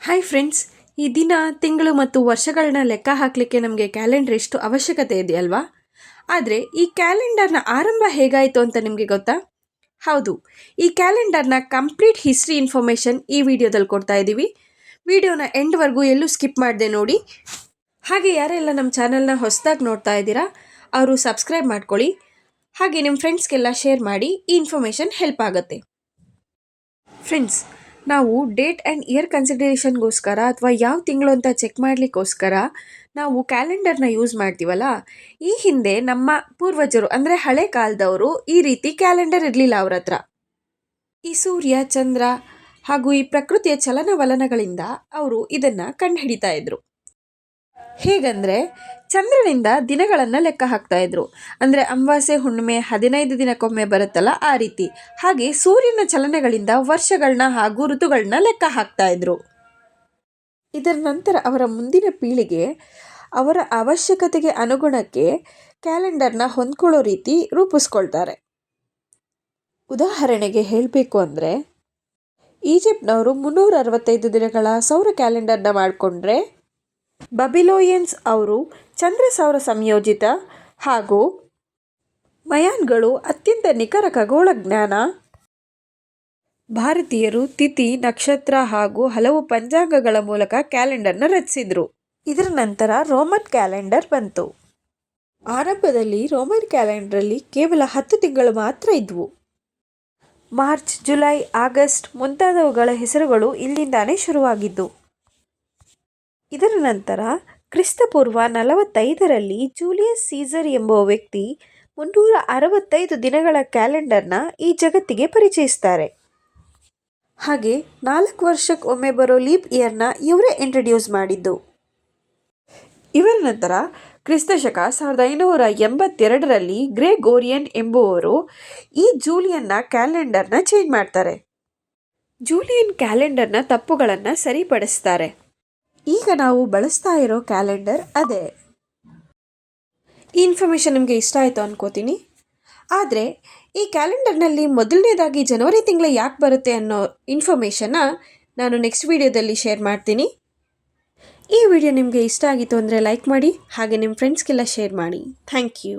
Hi friends, ಈ ದಿನ ತಿಂಗಳು ಮತ್ತು ವರ್ಷಗಳನ್ನ ಲೆಕ್ಕ ಹಾಕಲಿಕ್ಕೆ ನಮಗೆ ಕ್ಯಾಲೆಂಡರ್ ಎಷ್ಟು ಅವಶ್ಯಕತೆ ಇದೆಯಲ್ವಾ? ಆದರೆ ಈ ಕ್ಯಾಲೆಂಡರ್ನ ಆರಂಭ ಹೇಗಾಯಿತು ಅಂತ ನಿಮಗೆ ಗೊತ್ತಾ? ಹೌದು, ಈ ಕ್ಯಾಲೆಂಡರ್ನ ಕಂಪ್ಲೀಟ್ ಹಿಸ್ಟ್ರಿ ಇನ್ಫಾರ್ಮೇಷನ್ ಈ ವಿಡಿಯೋದಲ್ಲಿ ಕೊಡ್ತಾ ಇದ್ದೀವಿ. ವಿಡಿಯೋನ ಎಂಡ್ವರೆಗೂ ಎಲ್ಲೂ ಸ್ಕಿಪ್ ಮಾಡದೆ ನೋಡಿ. ಹಾಗೆ ಯಾರೆಲ್ಲ ನಮ್ಮ ಚಾನಲ್ನ ಹೊಸದಾಗಿ ನೋಡ್ತಾ ಇದ್ದೀರಾ ಅವರು ಸಬ್ಸ್ಕ್ರೈಬ್ ಮಾಡ್ಕೊಳ್ಳಿ. ಹಾಗೆ ನಿಮ್ಮ ಫ್ರೆಂಡ್ಸ್ಗೆಲ್ಲ ಶೇರ್ ಮಾಡಿ, ಈ ಇನ್ಫಾರ್ಮೇಷನ್ ಹೆಲ್ಪ್ ಆಗುತ್ತೆ. ಫ್ರೆಂಡ್ಸ್, ನಾವು ಡೇಟ್ ಆ್ಯಂಡ್ ಇಯರ್ ಕನ್ಸಿಡರೇಷನ್ಗೋಸ್ಕರ ಅಥವಾ ಯಾವ ತಿಂಗಳು ಅಂತ ಚೆಕ್ ಮಾಡಲಿಕ್ಕೋಸ್ಕರ ನಾವು ಕ್ಯಾಲೆಂಡರ್ನ ಯೂಸ್ ಮಾಡ್ತೀವಲ್ಲ, ಈ ಹಿಂದೆ ನಮ್ಮ ಪೂರ್ವಜರು ಅಂದರೆ ಹಳೆ ಕಾಲದವರು ಈ ರೀತಿ ಕ್ಯಾಲೆಂಡರ್ ಇರಲಿಲ್ಲ ಅವ್ರ ಹತ್ರ. ಈ ಸೂರ್ಯ, ಚಂದ್ರ ಹಾಗೂ ಈ ಪ್ರಕೃತಿಯ ಚಲನವಲನಗಳಿಂದ ಅವರು ಇದನ್ನು ಕಂಡುಹಿಡಿತಾ ಇದ್ರು. ಹೇಗಂದರೆ ಚಂದ್ರನಿಂದ ದಿನಗಳನ್ನು ಲೆಕ್ಕ ಹಾಕ್ತಾ ಇದ್ರು. ಅಂದರೆ ಅಮಾವಾಸ್ಯೆ, ಹುಣ್ಣಿಮೆ 15 ದಿನಕ್ಕೊಮ್ಮೆ ಬರುತ್ತಲ್ಲ, ಆ ರೀತಿ. ಹಾಗೆ ಸೂರ್ಯನ ಚಲನೆಗಳಿಂದ ವರ್ಷಗಳನ್ನ ಹಾಗೂ ಋತುಗಳನ್ನ ಲೆಕ್ಕ ಹಾಕ್ತಾ ಇದ್ರು. ಇದರ ನಂತರ ಅವರ ಮುಂದಿನ ಪೀಳಿಗೆ ಅವರ ಅವಶ್ಯಕತೆಗೆ ಅನುಗುಣಕ್ಕೆ ಕ್ಯಾಲೆಂಡರ್ನ ಹೊಂದ್ಕೊಳ್ಳೋ ರೀತಿ ರೂಪಿಸ್ಕೊಳ್ತಾರೆ. ಉದಾಹರಣೆಗೆ ಹೇಳಬೇಕು ಅಂದರೆ, ಈಜಿಪ್ಟ್ನವರು 365 ದಿನಗಳ ಸೌರ ಕ್ಯಾಲೆಂಡರ್ನ ಮಾಡಿಕೊಂಡ್ರೆ, ಬಬಿಲೋನಿಯನ್ಸ್ ಅವರು ಚಂದ್ರ ಸೌರ ಸಂಯೋಜಿತ ಹಾಗೂ ಮಯಾನ್ಗಳು ಅತ್ಯಂತ ನಿಖರ ಖಗೋಳ ಜ್ಞಾನ, ಭಾರತೀಯರು ತಿಥಿ, ನಕ್ಷತ್ರ ಹಾಗೂ ಹಲವು ಪಂಚಾಂಗಗಳ ಮೂಲಕ ಕ್ಯಾಲೆಂಡರ್ನ ರಚಿಸಿದ್ರು. ಇದರ ನಂತರ ರೋಮನ್ ಕ್ಯಾಲೆಂಡರ್ ಬಂತು. ಆರಂಭದಲ್ಲಿ ರೋಮನ್ ಕ್ಯಾಲೆಂಡರಲ್ಲಿ ಕೇವಲ 10 ತಿಂಗಳು ಮಾತ್ರ ಇದ್ವು. ಮಾರ್ಚ್, ಜುಲೈ, ಆಗಸ್ಟ್ ಮುಂತಾದವುಗಳ ಹೆಸರುಗಳು ಇಲ್ಲಿಂದಾನೇ ಶುರುವಾಗಿದ್ದು. ಇದರ ನಂತರ ಕ್ರಿಸ್ತಪೂರ್ವ 45ರಲ್ಲಿ ಜೂಲಿಯಸ್ ಸೀಸರ್ ಎಂಬ ವ್ಯಕ್ತಿ 365 ದಿನಗಳ ಕ್ಯಾಲೆಂಡರ್ನ ಈ ಜಗತ್ತಿಗೆ ಪರಿಚಯಿಸ್ತಾರೆ. ಹಾಗೆ 4 ವರ್ಷಕ್ಕೊಮ್ಮೆ ಬರೋ ಲೀಪ್ ಇಯರ್ನ ಇವರೇ ಇಂಟ್ರಡ್ಯೂಸ್ ಮಾಡಿದ್ದು. ಇವರ ನಂತರ ಕ್ರಿಸ್ತಶಕ 1582ರಲ್ಲಿ ಗ್ರೆಗೋರಿಯನ್ ಎಂಬುವವರು ಈ ಜೂಲಿಯನ್ನ ಕ್ಯಾಲೆಂಡರ್ನ ಚೇಂಜ್ ಮಾಡ್ತಾರೆ. ಜೂಲಿಯನ್ ಕ್ಯಾಲೆಂಡರ್ನ ತಪ್ಪುಗಳನ್ನು ಸರಿಪಡಿಸ್ತಾರೆ. ಈಗ ನಾವು ಬಳಸ್ತಾ ಇರೋ ಕ್ಯಾಲೆಂಡರ್ ಅದೇ. ಈ ಇನ್ಫಾರ್ಮೇಷನ್ ನಿಮಗೆ ಇಷ್ಟ ಆಯಿತು ಅನ್ಕೋತೀನಿ. ಆದರೆ ಈ ಕ್ಯಾಲೆಂಡರ್ನಲ್ಲಿ ಮೊದಲನೇದಾಗಿ ಜನವರಿ ತಿಂಗಳು ಯಾಕೆ ಬರುತ್ತೆ ಅನ್ನೋ ಇನ್ಫಾರ್ಮೇಷನ್ನ ನಾನು ನೆಕ್ಸ್ಟ್ ವಿಡಿಯೋದಲ್ಲಿ ಶೇರ್ ಮಾಡ್ತೀನಿ. ಈ ವಿಡಿಯೋ ನಿಮಗೆ ಇಷ್ಟ ಆಗಿತ್ತು ಅಂದರೆ ಲೈಕ್ ಮಾಡಿ, ಹಾಗೆ ನಿಮ್ಮ ಫ್ರೆಂಡ್ಸ್ಗೆಲ್ಲ ಶೇರ್ ಮಾಡಿ. Thank you.